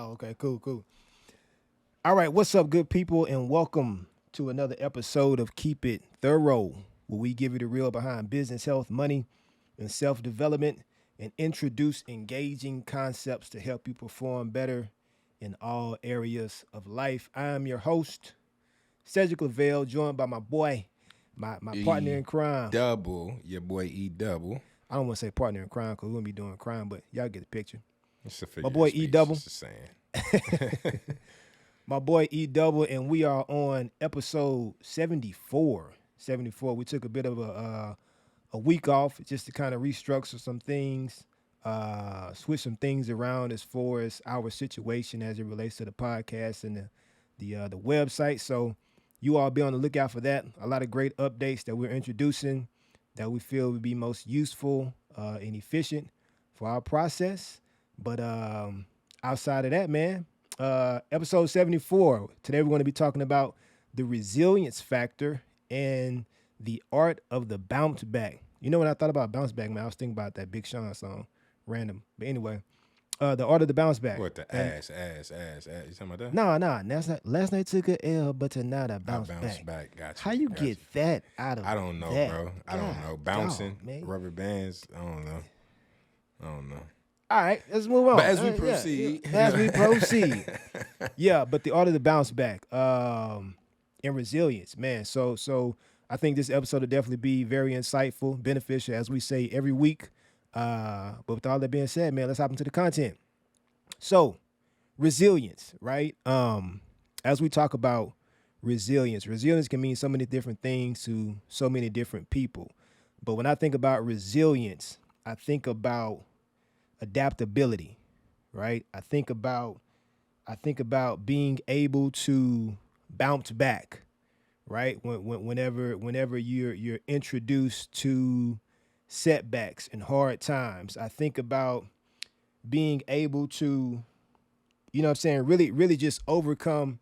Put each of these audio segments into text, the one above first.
Oh, okay, cool. All right, what's up, good people, and welcome to another episode of Keep It Thorough, where we give you the real behind business, health, money, and self development, and introduce engaging concepts to help you perform better in all areas of life. I am your host, Cedric Lavelle, joined by my boy, my partner E in crime. your boy E double. I don't want to say partner in crime because we're going to be doing crime, but y'all get the picture. It's a My figure boy of E speech. Double. It's a saying. My boy E Double, and we are on episode 74. 74. We took a bit of a week off just to kind of restructure some things, switch some things around as far as our situation as it relates to the podcast and the website. So you all be on the lookout for that. A lot of great updates that we're introducing that we feel would be most useful and efficient for our process. But outside of that, man, episode 74. Today we're going to be talking about the resilience factor and the art of the bounce back. You know, when I thought about bounce back, man, I was thinking about that Big Sean song, random. But anyway, the art of the bounce back. What the And ass? You talking about that? nah, last night took a L, but tonight I I bounce bounce back. back. Got you. How you got get that out of I don't know, that? bro. I don't God know. Bouncing, dog, man. rubber bands. I don't know. All right, let's move on. But as we Yeah, proceed, as we proceed, yeah. But the art of the bounce back, and resilience, man. So I think this episode will definitely be very insightful, beneficial, as we say every week. But with all that being said, man, let's hop into the content. So resilience, right? As we talk about resilience can mean so many different things to so many different people. But when I think about resilience, I think about adaptability, right? I think about being able to bounce back, right? Whenever you're introduced to setbacks and hard times, I think about being able to, you know what I'm saying, really just overcome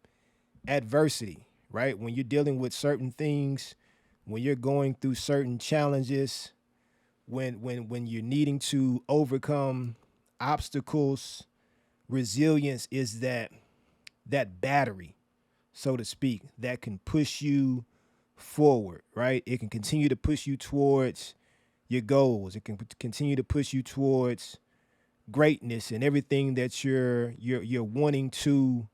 adversity, right? When you're dealing with certain things, when you're going through certain challenges, when you're needing to overcome obstacles, resilience is that battery, so to speak, that can push you forward, right? It can continue to push you towards your goals. It can continue to push you towards greatness and everything that you're wanting to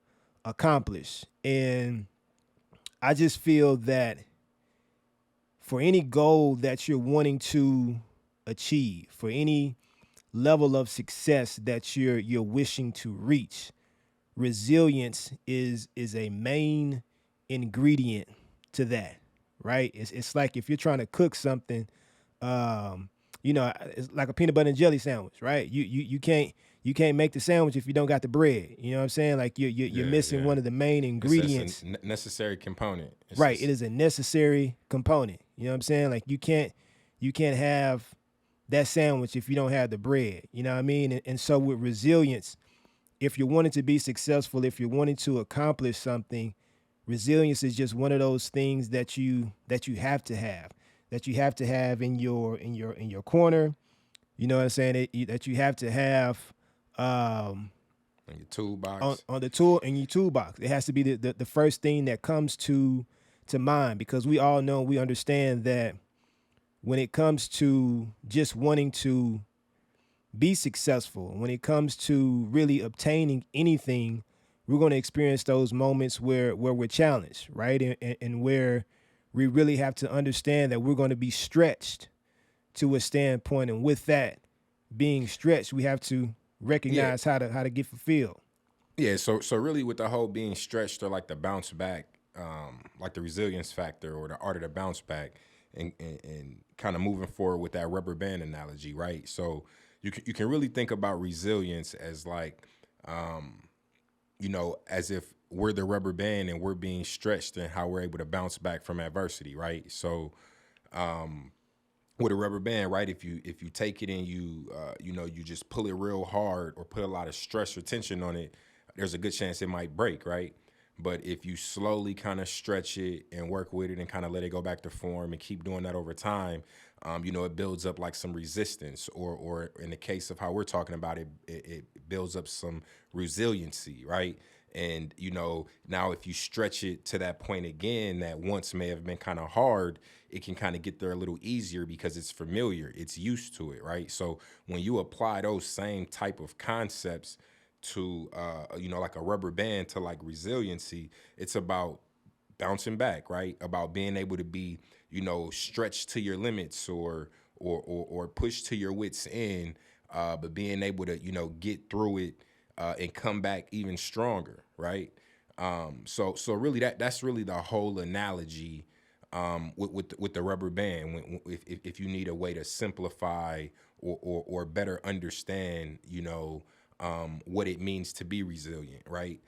accomplish. And I just feel that for any goal that you're wanting to achieve, for any level of success that you're wishing to reach, resilience is a main ingredient to that, right? It's like if you're trying to cook something, it's like a peanut butter and jelly sandwich, right? You can't make the sandwich if you don't got the bread. You know what I'm saying? Like you're missing yeah. one of the main It's ingredients. a necessary component. Right. It is a necessary component. You know what I'm saying? Like you can't have that sandwich if you don't have the bread. You know what I mean? And so with resilience, if you're wanting to be successful, if you're wanting to accomplish something, resilience is just one of those things that you have to have. That you have to have in your corner. You know what I'm saying? That you have to have in your toolbox. on the tool in your toolbox. It has to be the first thing that comes to mind, because we all know, we understand that when it comes to just wanting to be successful, when it comes to really obtaining anything, we're going to experience those moments where we're challenged, right? And where we really have to understand that we're going to be stretched to a standpoint. And with that being stretched, we have to recognize how to get fulfilled. Yeah, so really with the whole being stretched, or like the bounce back, like the resilience factor or the art of the bounce back, and kind of moving forward with that rubber band analogy, right? So you can really think about resilience as like, as if we're the rubber band and we're being stretched, and how we're able to bounce back from adversity, right? So with a rubber band, right, if you take it and you just pull it real hard or put a lot of stress or tension on it, there's a good chance it might break, right? But if you slowly kind of stretch it and work with it and kind of let it go back to form and keep doing that over time, You know, it builds up like some resistance, or in the case of how we're talking about it, it builds up some resiliency, right? And you know, now if you stretch it to that point again, that once may have been kind of hard, it can kind of get there a little easier because it's familiar, it's used to it, right? So when you apply those same type of concepts to, you know, like a rubber band to like resiliency, it's about bouncing back, right? About being able to be, you know, stretched to your limits, or pushed to your wits end, but being able to, you know, get through it, and come back even stronger, right? So really that's really the whole analogy, with the rubber band. If you need a way to simplify, or better understand, you know, what it means to be resilient, right?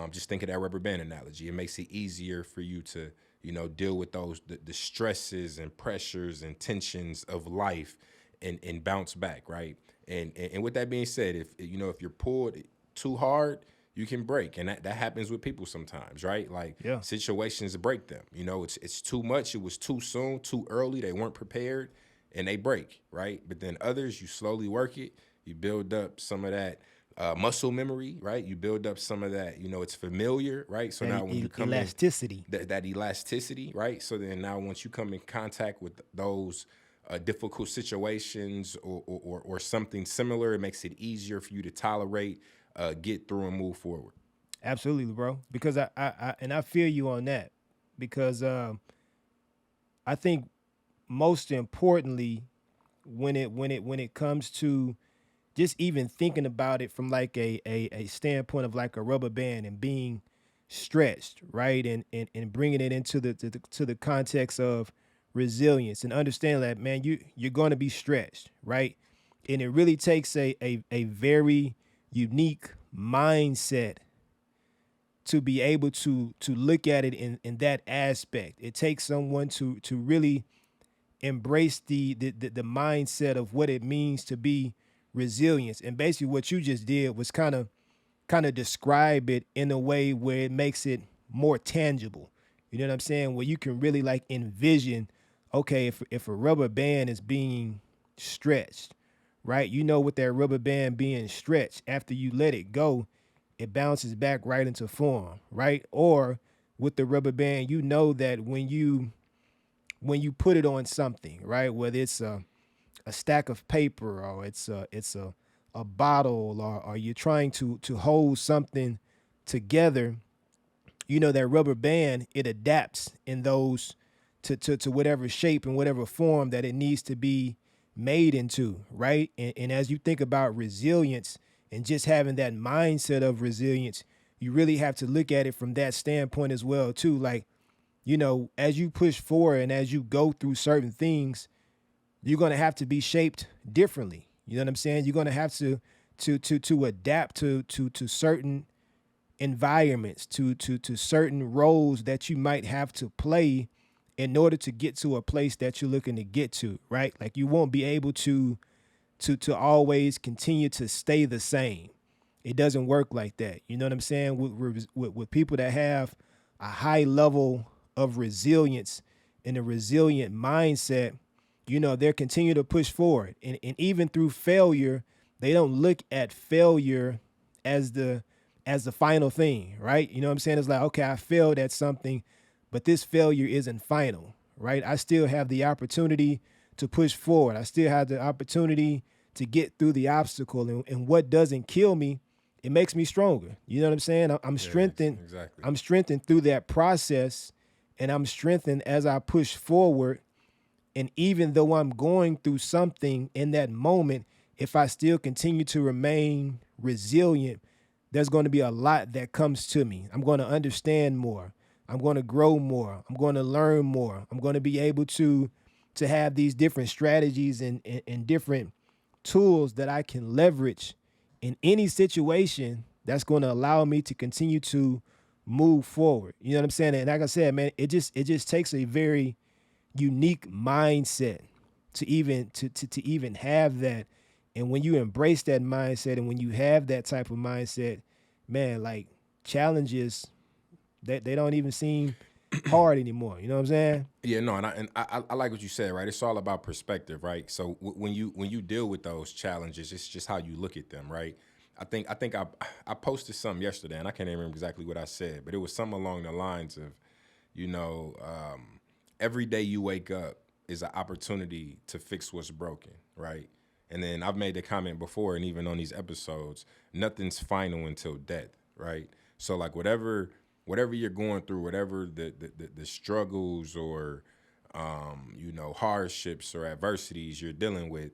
Just think of that rubber band analogy. It makes it easier for you to, you know, deal with those the stresses and pressures and tensions of life, and bounce back, right? And with that being said, if you know, if you're pulled too hard, you can break, and that happens with people sometimes, right? Like, Yeah. situations break them. You know, it's too much. It was too soon, too early. They weren't prepared, and they break, right? But then others, you slowly work it. You build up some of that, muscle memory, right? You build up some of that. You know, it's familiar, right? So That now when you come in, elasticity. that elasticity, right? So then now once you come in contact with those, difficult situations, or something similar, it makes it easier for you to tolerate, get through, and move forward. Absolutely, bro. Because I feel you on that. Because I think most importantly, when it comes to just even thinking about it from like a standpoint of like a rubber band and being stretched, right? And bringing it into the context of resilience and understand that, man, you're going to be stretched, right? And it really takes a very unique mindset to be able to look at it in that aspect. It takes someone to really embrace the mindset of what it means to be resilience. And basically what you just did was kind of describe it in a way where it makes it more tangible. You know what I'm saying? Where you can really like envision, okay, if a rubber band is being stretched, right? You know, with that rubber band being stretched, after you let it go, it bounces back right into form, right? Or with the rubber band, you know that when you put it on something, right? Whether it's a stack of paper, or it's a bottle, or you're trying to hold something together, you know that rubber band, it adapts in those to whatever shape and whatever form that it needs to be made into, right? And as you think about resilience and just having that mindset of resilience, you really have to look at it from that standpoint as well too. Like, you know, as you push forward and as you go through certain things, you're going to have to be shaped differently. You know what I'm saying? You're going to have to adapt to certain environments, to certain roles that you might have to play in order to get to a place that you're looking to get to, right? Like, you won't be able to always continue to stay the same. It doesn't work like that. You know what I'm saying? With people that have a high level of resilience and a resilient mindset, you know, they're continue to push forward. And even through failure, they don't look at failure as the final thing, right? You know what I'm saying? It's like, okay, I failed at something, but this failure isn't final, right? I still have the opportunity to push forward. I still have the opportunity to get through the obstacle. And what doesn't kill me, it makes me stronger. You know what I'm saying? I'm Yes, strengthened. exactly. I'm strengthened through that process, and I'm strengthened as I push forward. And even though I'm going through something in that moment, if I still continue to remain resilient, there's going to be a lot that comes to me. I'm going to understand more. I'm going to grow more. I'm going to learn more. I'm going to be able to have these different strategies and different tools that I can leverage in any situation that's going to allow me to continue to move forward. You know what I'm saying? And like I said, man, it just takes a very unique mindset to even have that. And when you embrace that mindset and when you have that type of mindset, man, like, challenges, they don't even seem hard anymore. You know what I'm saying? Yeah, no, and I like what you said, right? It's all about perspective, right? So when you deal with those challenges, it's just how you look at them, right? I posted something yesterday, and I can't even remember exactly what I said, but it was something along the lines of, you know, every day you wake up is an opportunity to fix what's broken, right? And then I've made the comment before, and even on these episodes, nothing's final until death, right? So like whatever you're going through, whatever the struggles or you know, hardships or adversities you're dealing with,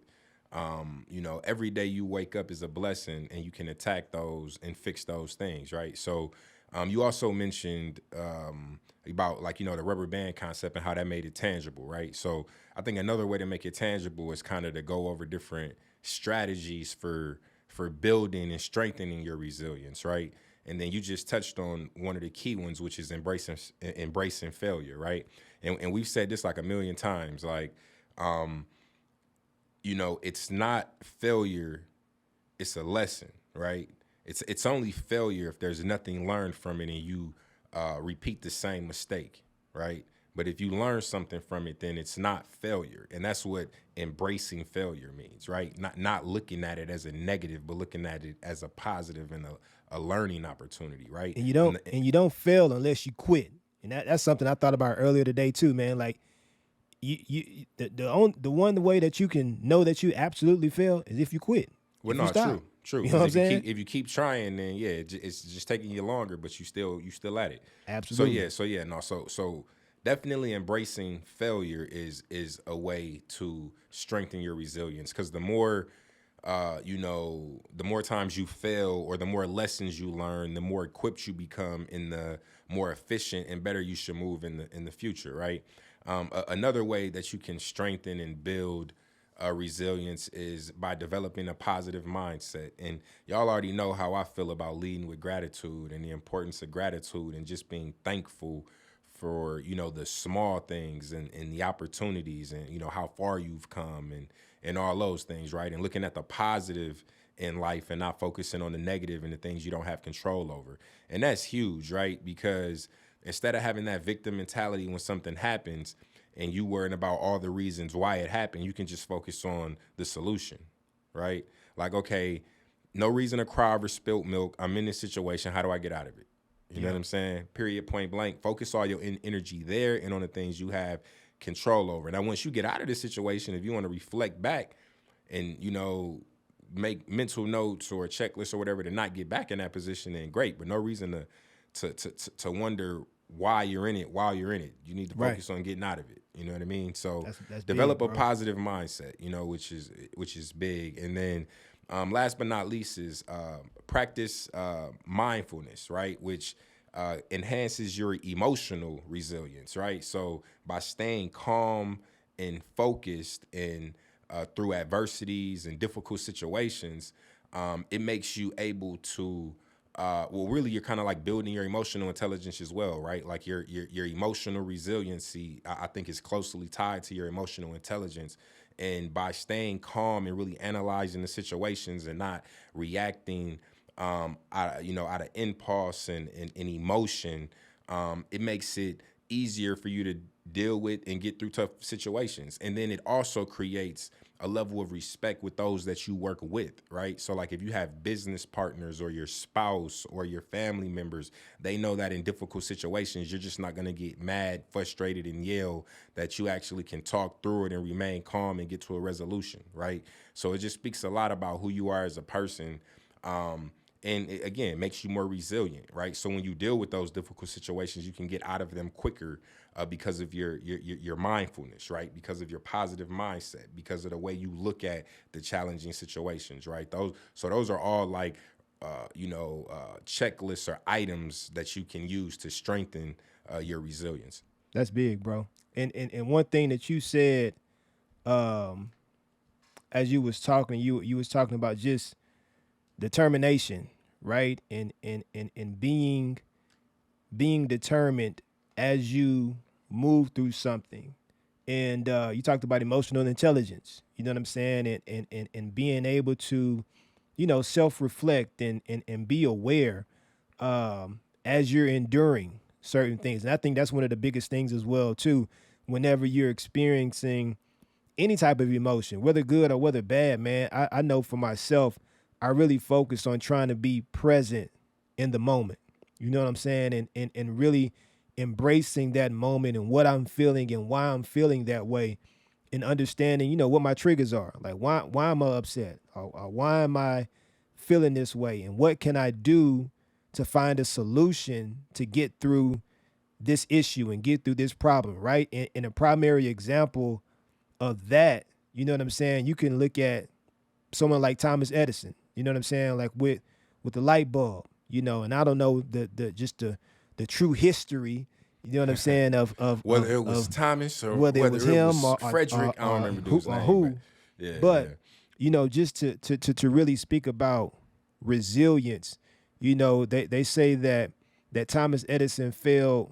you know, every day you wake up is a blessing, and you can attack those and fix those things, right? So you also mentioned about, like, you know, the rubber band concept and how that made it tangible, right? So I think another way to make it tangible is kind of to go over different strategies for building and strengthening your resilience, right? And then you just touched on one of the key ones, which is embracing failure, right? And we've said this like a million times, like, you know, it's not failure, it's a lesson, right? It's only failure if there's nothing learned from it and you repeat the same mistake, right? But if you learn something from it, then it's not failure, and that's what embracing failure means, right? Not looking at it as a negative, but looking at it as a positive and a learning opportunity, right? And And you don't fail unless you quit. And that's something I thought about earlier today too, man. Like the one way that you can know that you absolutely fail is if you quit. well, If you no, stop. true. You know Because what I'm saying? if you keep trying, then yeah, it's just taking you longer, but you still at it. Absolutely. So definitely embracing failure is a way to strengthen your resilience. Because the more you know, the more times you fail or the more lessons you learn, the more equipped you become, and the more efficient and better you should move in the future, right? Another way that you can strengthen and build resilience is by developing a positive mindset. And y'all already know how I feel about leading with gratitude and the importance of gratitude and just being thankful for, you know, the small things and the opportunities, and, you know, how far you've come, and all those things, right? And looking at the positive in life and not focusing on the negative and the things you don't have control over. And that's huge, right? Because instead of having that victim mentality when something happens and you worrying about all the reasons why it happened, you can just focus on the solution, right? Like, okay, no reason to cry over spilt milk. I'm in this situation. How do I get out of it? You know what I'm saying? Period, point blank. Focus all your energy there and on the things you have control over. Now, once you get out of this situation, if you want to reflect back and, you know, make mental notes or a checklist or whatever to not get back in that position, then great. But no reason to wonder why you're in it while you're in it. You need to Right. focus on getting out of it. You know what I mean? So That's develop big, a bro. positive mindset, you know, which is big. And then last but not least is practice mindfulness, right? Which enhances your emotional resilience, right? So by staying calm and focused and through adversities and difficult situations, it makes you able to well, really, you're kind of like building your emotional intelligence as well, right? Like your emotional resiliency, I think, is closely tied to your emotional intelligence. And by staying calm and really analyzing the situations and not reacting, out of impulse and emotion, it makes it easier for you to deal with and get through tough situations. And then it also creates a level of respect with those that you work with, right? So like if you have business partners or your spouse or your family members, they know that in difficult situations, you're just not going to get mad, frustrated, and yell, that you actually can talk through it and remain calm and get to a resolution, right? So it just speaks a lot about who you are as a person. And it, again, makes you more resilient, right? So when you deal with those difficult situations, you can get out of them quicker because of your mindfulness, right? Because of your positive mindset, because of the way you look at the challenging situations, right? Those are all like checklists or items that you can use to strengthen your resilience. That's big, bro. And one thing that you said, um, as you was talking, you was talking about just determination, right? And being determined as you move through something. And you talked about emotional intelligence. You know what I'm saying? And being able to, self reflect and be aware as you're enduring certain things. And I think that's one of the biggest things as well too. Whenever you're experiencing any type of emotion, whether good or whether bad, man, I know for myself, I really focus on trying to be present in the moment. You know what I'm saying? And really embracing that moment and what I'm feeling and why I'm feeling that way, and understanding, what my triggers are. Like why am I upset? Or why am I feeling this way? And what can I do to find a solution to get through this issue and get through this problem, right? And a primary example of that, you know what I'm saying? You can look at someone like Thomas Edison, you know what I'm saying? Like with the light bulb, and I don't know the true history, you know what I'm saying, Whether it was of Thomas or whether it was whether it him was or Frederick, I don't remember who dude's or name, but who, yeah, but yeah. just to really speak about resilience, they say that Thomas Edison failed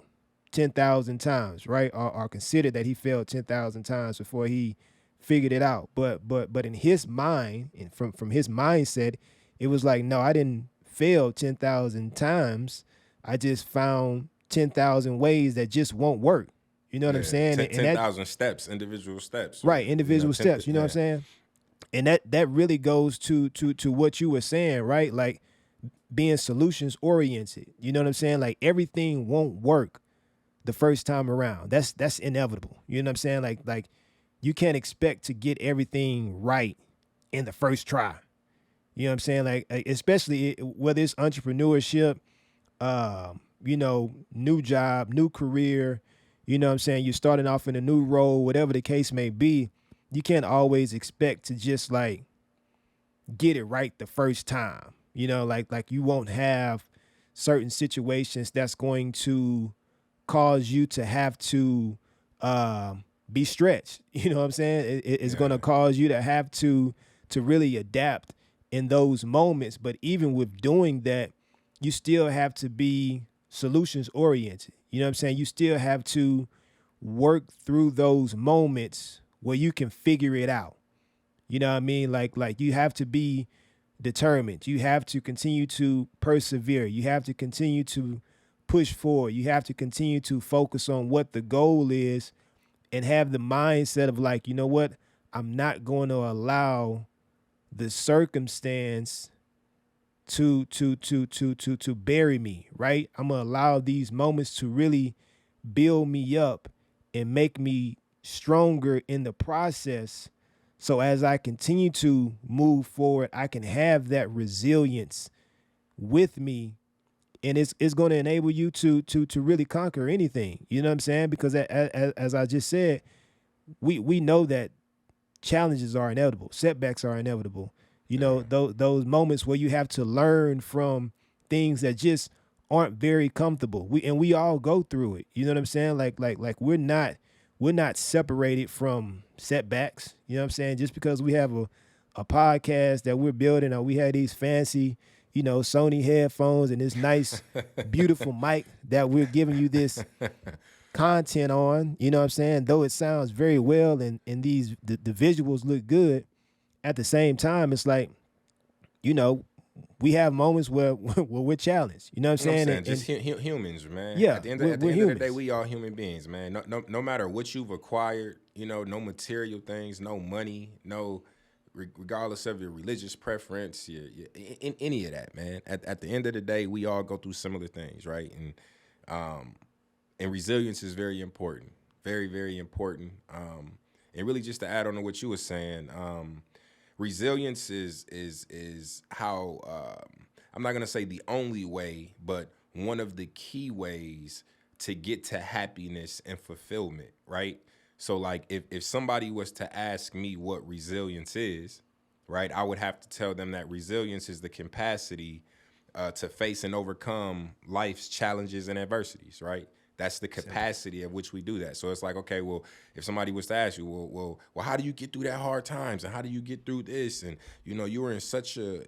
10,000 times, right? Or considered that he failed 10,000 times before he figured it out. But in his mind, and from his mindset, it was like, no, I didn't fail 10,000 times. I just found 10,000 ways that just won't work. You know what I'm Yeah, saying? And that 10,000 steps, individual steps, or right, individual 10, steps. You know what I'm saying? And that really goes to what you were saying, right? Like being solutions oriented. You know what I'm saying? Like everything won't work the first time around. That's inevitable. You know what I'm saying? Like you can't expect to get everything right in the first try. You know what I'm saying? Like especially whether it's entrepreneurship, new job, new career, you know what I'm saying? You're starting off in a new role, whatever the case may be. You can't always expect to just like get it right the first time. Like you won't have certain situations that's going to cause you to have to be stretched. You know what I'm saying? It's going to cause you to have to really adapt in those moments. But even with doing that, you still have to be solutions oriented. You know what I'm saying? You still have to work through those moments where you can figure it out. You know what I mean? Like you have to be determined. You have to continue to persevere. You have to continue to push forward. You have to continue to focus on what the goal is and have the mindset of like, you know what? I'm not going to allow the circumstance to bury me, right? I'm gonna allow these moments to really build me up and make me stronger in the process. So as I continue to move forward, I can have that resilience with me, and it's going to enable you to really conquer anything. You know what I'm saying? Because as I just said, we know that challenges are inevitable, setbacks are inevitable. Those moments where you have to learn from things that just aren't very comfortable. We all go through it. You know what I'm saying? Like we're not separated from setbacks. You know what I'm saying? Just because we have a podcast that we're building, or we have these fancy, Sony headphones and this nice, beautiful mic that we're giving you this content on, you know what I'm saying? Though it sounds very well and the visuals look good, at the same time, it's like, we have moments where we're challenged. You know what I'm saying? Just humans, man. Yeah, At the end we're of the humans. day, we all human beings, man. No matter what you've acquired, no material things, no money, no, regardless of your religious preference, in any of that, man. At the end of the day, we all go through similar things, right? And resilience is very important, very, very important. And really, just to add on to what you were saying, resilience is how I'm not gonna say the only way, but one of the key ways to get to happiness and fulfillment, right? So like if somebody was to ask me what resilience is, right, I would have to tell them that resilience is the capacity to face and overcome life's challenges and adversities, right? That's the capacity of which we do that. So it's like, okay, well, if somebody was to ask you, well, how do you get through that hard times, and how do you get through this, and you were in such a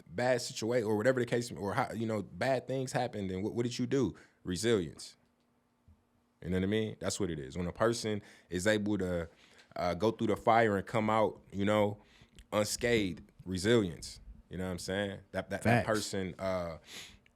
bad situation, or whatever the case, or how bad things happened, and what did you do? Resilience. You know what I mean? That's what it is. When a person is able to go through the fire and come out, unscathed, resilience. You know what I'm saying? That Facts. person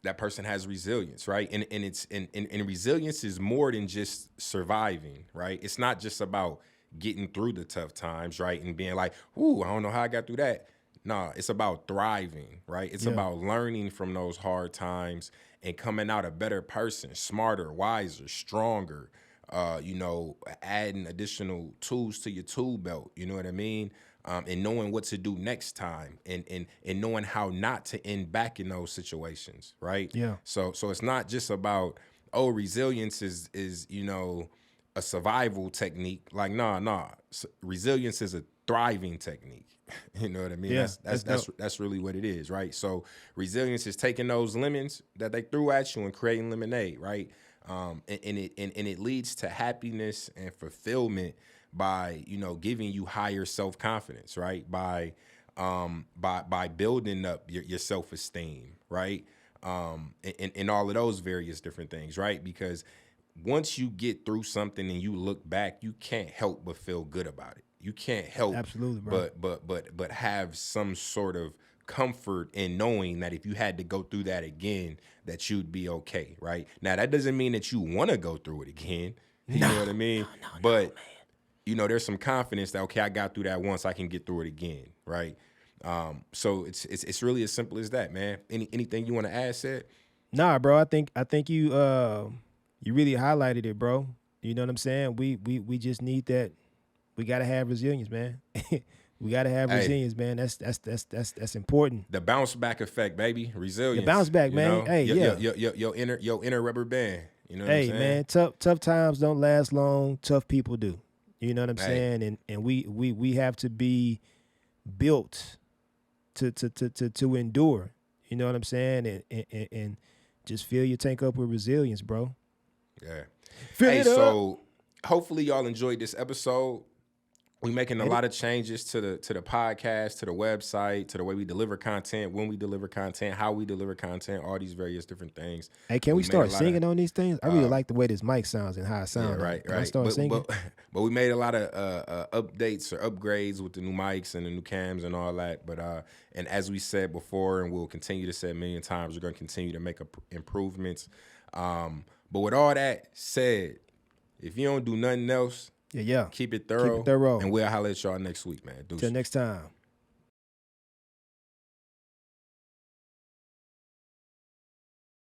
that person has resilience, right? And resilience is more than just surviving, right? It's not just about getting through the tough times, right? And being like, ooh, I don't know how I got through that. Nah, it's about thriving, right? It's Yeah. about learning from those hard times and coming out a better person, smarter, wiser, stronger, adding additional tools to your tool belt, you know what I mean? And knowing what to do next time, and knowing how not to end back in those situations, right? Yeah. So it's not just about, oh, resilience is a survival technique. Like, nah. Resilience is a thriving technique. You know what I mean? Yeah, That's really what it is, right? So resilience is taking those lemons that they threw at you and creating lemonade, right? And it leads to happiness and fulfillment by giving you higher self confidence, right? By building up your self esteem, right? And all of those various different things, right? Because once you get through something and you look back, you can't help but feel good about it. You can't help Absolutely, bro. but have some sort of comfort in knowing that if you had to go through that again, that you'd be okay, right? Now that doesn't mean that you want to go through it again. You know what I mean? But there's some confidence that, okay, I got through that once, I can get through it again, right? So it's really as simple as that, man. Anything you want to add, Sid? Nah, bro. I think you you really highlighted it, bro. You know what I'm saying? We just need that. We gotta have resilience, man. We gotta have resilience, man. That's important. The bounce back effect, baby. Resilience. The bounce back, man. Know? Hey, your inner rubber band. You know what I'm saying? Man, tough times don't last long. Tough people do. You know what I'm saying? And we have to be built to endure. You know what I'm saying? And just fill your tank up with resilience, bro. Yeah. Fill it up. So hopefully y'all enjoyed this episode. We're making a lot of changes to the podcast, to the website, to the way we deliver content, when we deliver content, how we deliver content, all these various different things. Hey, can we start singing on these things? I really like the way this mic sounds and how it sounds. Yeah, right. Can I start singing? But we made a lot of updates or upgrades with the new mics and the new cams and all that. But and as we said before, and we'll continue to say a million times, we're going to continue to make improvements. But with all that said, if you don't do nothing else, Yeah. keep it thorough. Keep it thorough. And we'll holler at y'all next week, man. Till next time.